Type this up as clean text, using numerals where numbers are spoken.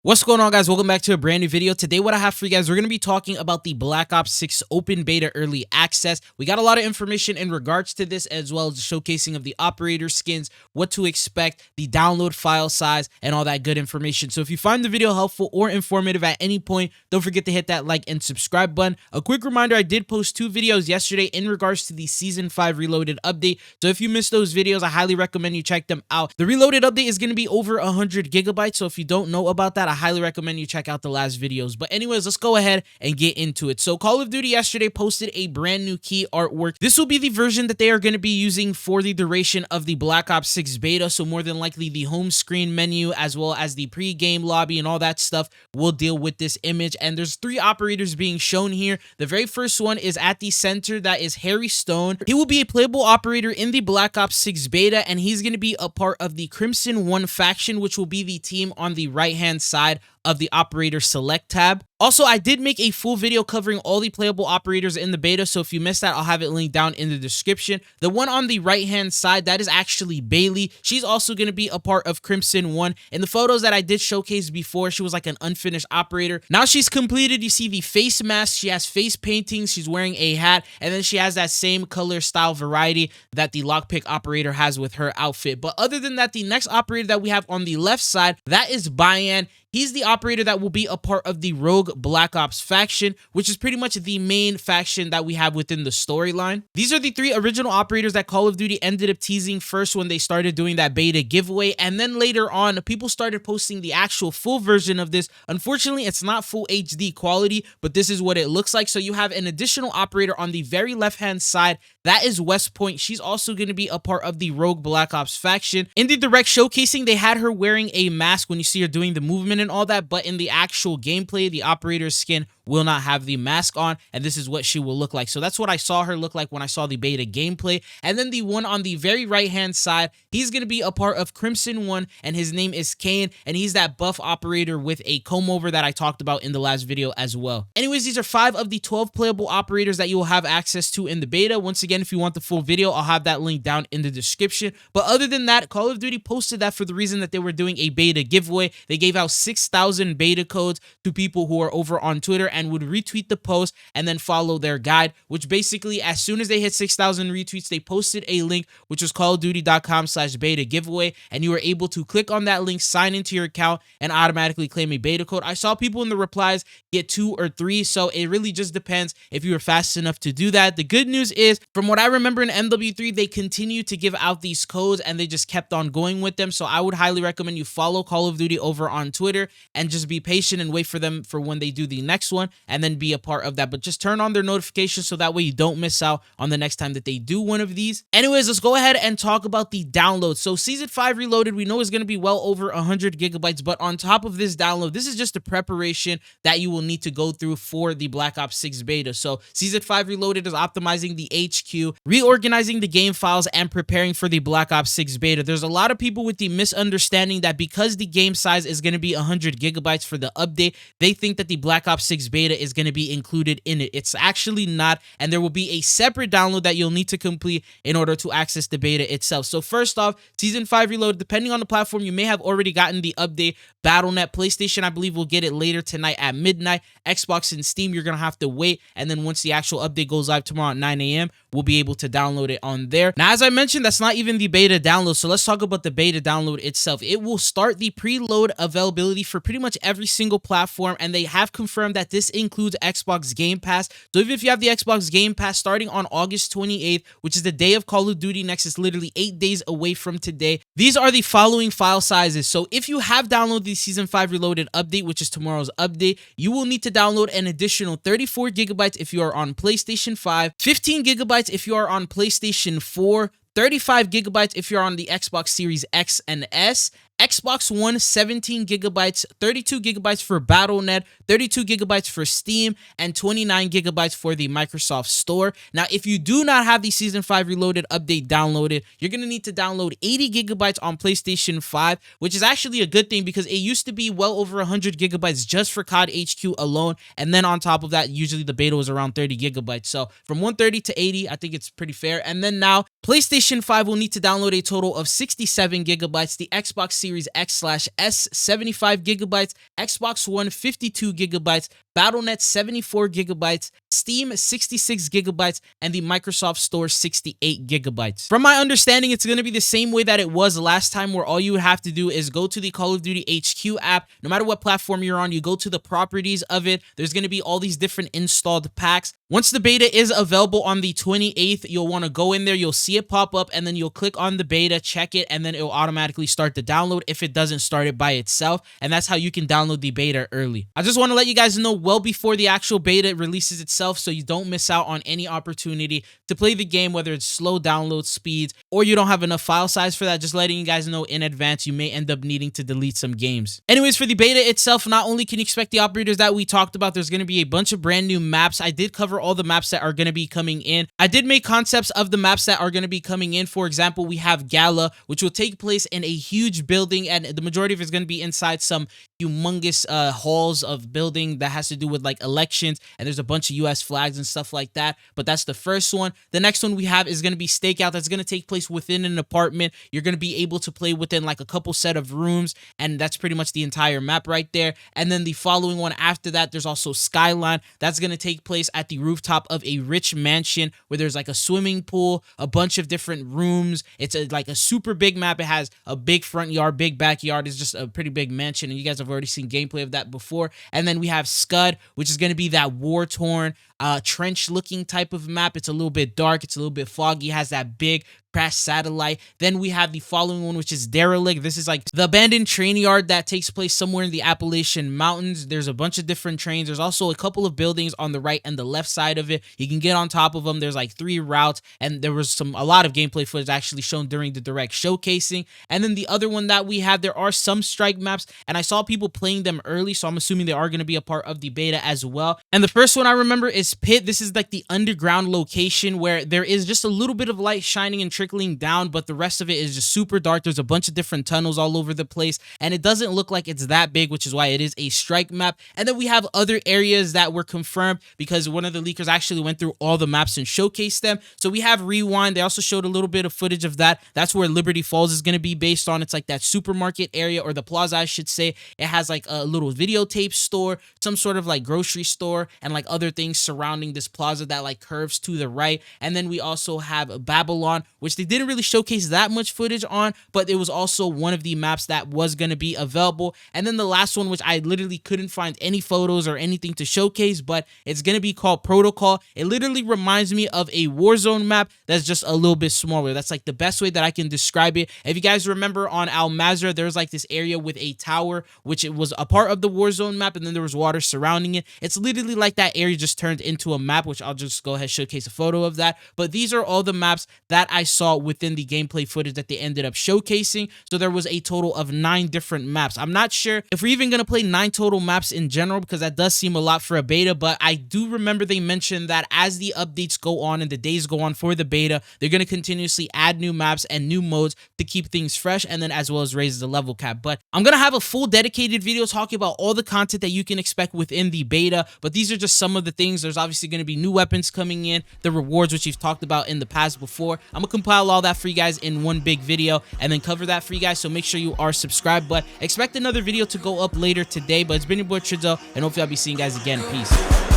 What's going on, guys? Welcome back to a brand new video. Today what I have for you guys, we're going to be talking about the Black Ops 6 open beta early access. We got a lot of information in regards to this, as well as the showcasing of the operator skins, what to expect, the download file size, and all that good information. So if you find the video helpful or informative at any point, don't forget to hit that like and subscribe button. A quick reminder, I did post 2 videos yesterday in regards to the Season 5 Reloaded update. So if you missed those videos, I highly recommend you check them out. The Reloaded update is going to be over 100 gigabytes. So if you don't know about that, I highly recommend you check out the last videos. But anyways, let's go ahead and get into it. So Call of Duty yesterday posted a brand new key artwork. This will be the version that they are going to be using for the duration of the Black Ops 6 beta. So more than likely the home screen menu, as well as the pre-game lobby and all that stuff, will deal with this image. And there's 3 operators being shown here. The very first one is at the center. That is Harry Stone. He will be a playable operator in the Black Ops 6 beta, and he's going to be a part of the Crimson 1 faction, which will be the team on the right-hand side of the operator select tab. Also, I did make a full video covering all the playable operators in the beta, so if you missed that, I'll have it linked down in the description. The one on the right-hand side, that is actually Bailey. She's also going to be a part of Crimson 1. In the photos that I did showcase before, she was like an unfinished operator. Now she's completed. You see the face mask. She has face paintings. She's wearing a hat, and then she has that same color style variety that the lockpick operator has with her outfit. But other than that, the next operator that we have on the left side, that is Bayan. He's the operator that will be a part of the Rogue Black Ops faction, which is pretty much the main faction that we have within the storyline. These are the 3 original operators that Call of Duty ended up teasing first when they started doing that beta giveaway, and then later on, people started posting the actual full version of this. Unfortunately, it's not full HD quality, but this is what it looks like. So you have an additional operator on the very left-hand side. That is West Point. She's also going to be a part of the Rogue Black Ops faction. In the direct showcasing, they had her wearing a mask when you see her doing the movement and all that, but in the actual gameplay, the operator's skin will not have the mask on, and this is what she will look like. So that's what I saw her look like when I saw the beta gameplay. And then the one on the very right hand side, he's going to be a part of Crimson 1, and his name is Kane, and he's that buff operator with a comb over that I talked about in the last video as well. Anyways, these are 5 of the 12 playable operators that you will have access to in the beta. Once again, if you want the full video, I'll have that link down in the description. But other than that, Call of Duty posted that for the reason that they were doing a beta giveaway. They gave out 6,000 beta codes to people who are over on Twitter and would retweet the post and then follow their guide, which basically, as soon as they hit 6,000 retweets, they posted a link, which was callofduty.com/beta giveaway, and you were able to click on that link, sign into your account, and automatically claim a beta code. I saw people in the replies get 2 or 3, so it really just depends if you were fast enough to do that. The good news is, from what I remember in MW3, they continue to give out these codes, and they just kept on going with them, so I would highly recommend you follow Call of Duty over on Twitter and just be patient and wait for them for when they do the next one, and then be a part of that. But just turn on their notifications so that way you don't miss out on the next time that they do one of these. Anyways, let's go ahead and talk about the download. So Season 5 Reloaded, we know is going to be well over 100 gigabytes, but on top of this download, this is just the preparation that you will need to go through for the Black Ops 6 beta. So Season 5 Reloaded is optimizing the HQ, reorganizing the game files, and preparing for the Black Ops 6 beta. There's a lot of people with the misunderstanding that because the game size is going to be 100 gigabytes for the update, they think that the Black Ops 6 beta is going to be included in it. It's actually not, and there will be a separate download that you'll need to complete in order to access the beta itself. So first off, Season 5 Reloaded, depending on the platform, you may have already gotten the update. Battle.net, PlayStation, I believe, will get it later tonight at midnight. Xbox and Steam, you're going to have to wait, and then once the actual update goes live tomorrow at 9 a.m., we'll be able to download it on there. Now, as I mentioned, that's not even the beta download, so let's talk about the beta download itself. It will start the preload availability for pretty much every single platform, and they have confirmed that this includes Xbox Game Pass. So even if you have the Xbox Game Pass starting on August 28th, which is the day of Call of Duty next, it's literally 8 days away from today. These are the following file sizes. So if you have downloaded the Season 5 Reloaded update, which is tomorrow's update, you will need to download an additional 34 gigabytes if you are on PlayStation 5, 15 gigabytes if you are on PlayStation 4, 35 gigabytes if you're on the Xbox Series X and S, Xbox One 17 gigabytes, 32 gigabytes for Battle.net, 32 gigabytes for Steam, and 29 gigabytes for the Microsoft Store. Now, if you do not have the Season 5 Reloaded update downloaded, you're going to need to download 80 gigabytes on PlayStation 5, which is actually a good thing because it used to be well over 100 gigabytes just for COD HQ alone, and then on top of that, usually the beta was around 30 gigabytes. So from 130 to 80, I think it's pretty fair. And then now, PlayStation 5 will need to download a total of 67 gigabytes. The Xbox Series Series X/S 75 gigabytes, Xbox One 52 gigabytes, Battle.net 74 gigabytes, Steam 66 gigabytes, and the Microsoft Store 68 gigabytes. From my understanding, it's going to be the same way that it was last time, where all you would have to do is go to the Call of Duty HQ app. No matter what platform you're on, you go to the properties of it. There's going to be all these different installed packs. Once the beta is available on the 28th, you'll want to go in there, you'll see it pop up, and then you'll click on the beta, check it, and then it'll automatically start the download if it doesn't start it by itself. And that's how you can download the beta early. I just want to let you guys know well before the actual beta releases itself, so you don't miss out on any opportunity to play the game, whether it's slow download speeds or you don't have enough file size for that. Just letting you guys know in advance, you may end up needing to delete some games. Anyways, for the beta itself, not only can you expect the operators that we talked about, there's going to be a bunch of brand new maps. I did cover all the maps that are going to be coming in. I did make concepts of the maps that are going to be coming in. For example, we have Gala, which will take place in a huge building, and the majority of it is going to be inside some humongous halls of building that has to do with like elections, and there's a bunch of US flags and stuff like that. But that's the first one. The next one we have is going to be Stakeout. That's going to take place within an apartment. You're going to be able to play within like a couple set of rooms, and that's pretty much the entire map right there. And then the following one after that, there's also Skyline. That's going to take place at the rooftop of a rich mansion where there's like a swimming pool, a bunch of different rooms. It's like a super big map. It has a big front yard, big backyard. It's just a pretty big mansion, and you guys have already seen gameplay of that before. And then we have Scud, which is going to be that war-torn trench looking type of map. It's a little bit dark, it's a little bit foggy, has that big crash satellite. Then we have the following one, which is Derelict. This is like the abandoned train yard that takes place somewhere in the Appalachian Mountains. There's a bunch of different trains. There's also a couple of buildings on the right and the left side of it. You can get on top of them. There's like 3 routes, and there was a lot of gameplay footage actually shown during the direct showcasing. And then the other one that we have, there are some strike maps, and I saw people playing them early, so I'm assuming they are going to be a part of the beta as well. And the first one I remember is Pit. This is like the underground location where there is just a little bit of light shining and trickling down, but the rest of it is just super dark. There's a bunch of different tunnels all over the place, and it doesn't look like it's that big, which is why it is a strike map. And then we have other areas that were confirmed because one of the leakers actually went through all the maps and showcased them. So we have Rewind. They also showed a little bit of footage of that. That's where Liberty Falls is going to be based on. It's like that supermarket area, or the plaza, I should say. It has like a little videotape store, some sort of like grocery store, and like other things surrounding this plaza that like curves to the right. And then we also have Babylon, which they didn't really showcase that much footage on, but it was also one of the maps that was going to be available. And then the last one, which I literally couldn't find any photos or anything to showcase, but it's going to be called Protocol. It literally reminds me of a Warzone map that's just a little bit smaller. That's like the best way that I can describe it. If you guys remember on Al Mazrah, there's like this area with a tower, which it was a part of the Warzone map, and then there was water surrounding it. It's literally like that area just turned into a map, which I'll just go ahead and showcase a photo of that. But these are all the maps that I saw within the gameplay footage that they ended up showcasing. So there was a total of 9 different maps. I'm not sure if we're even going to play 9 total maps in general, because that does seem a lot for a beta, but I do remember they mentioned that as the updates go on and the days go on for the beta, they're going to continuously add new maps and new modes to keep things fresh, and then as well as raise the level cap. But I'm going to have a full dedicated video talking about all the content that you can expect within the beta, but these are just some of the things. There's obviously going to be new weapons coming in, the rewards, which you've talked about in the past before. I'm going to compile all that for you guys in one big video and then cover that for you guys, so make sure you are subscribed. But expect another video to go up later today. But it's been your boy Trizo, and hopefully I'll be seeing you guys again. Peace.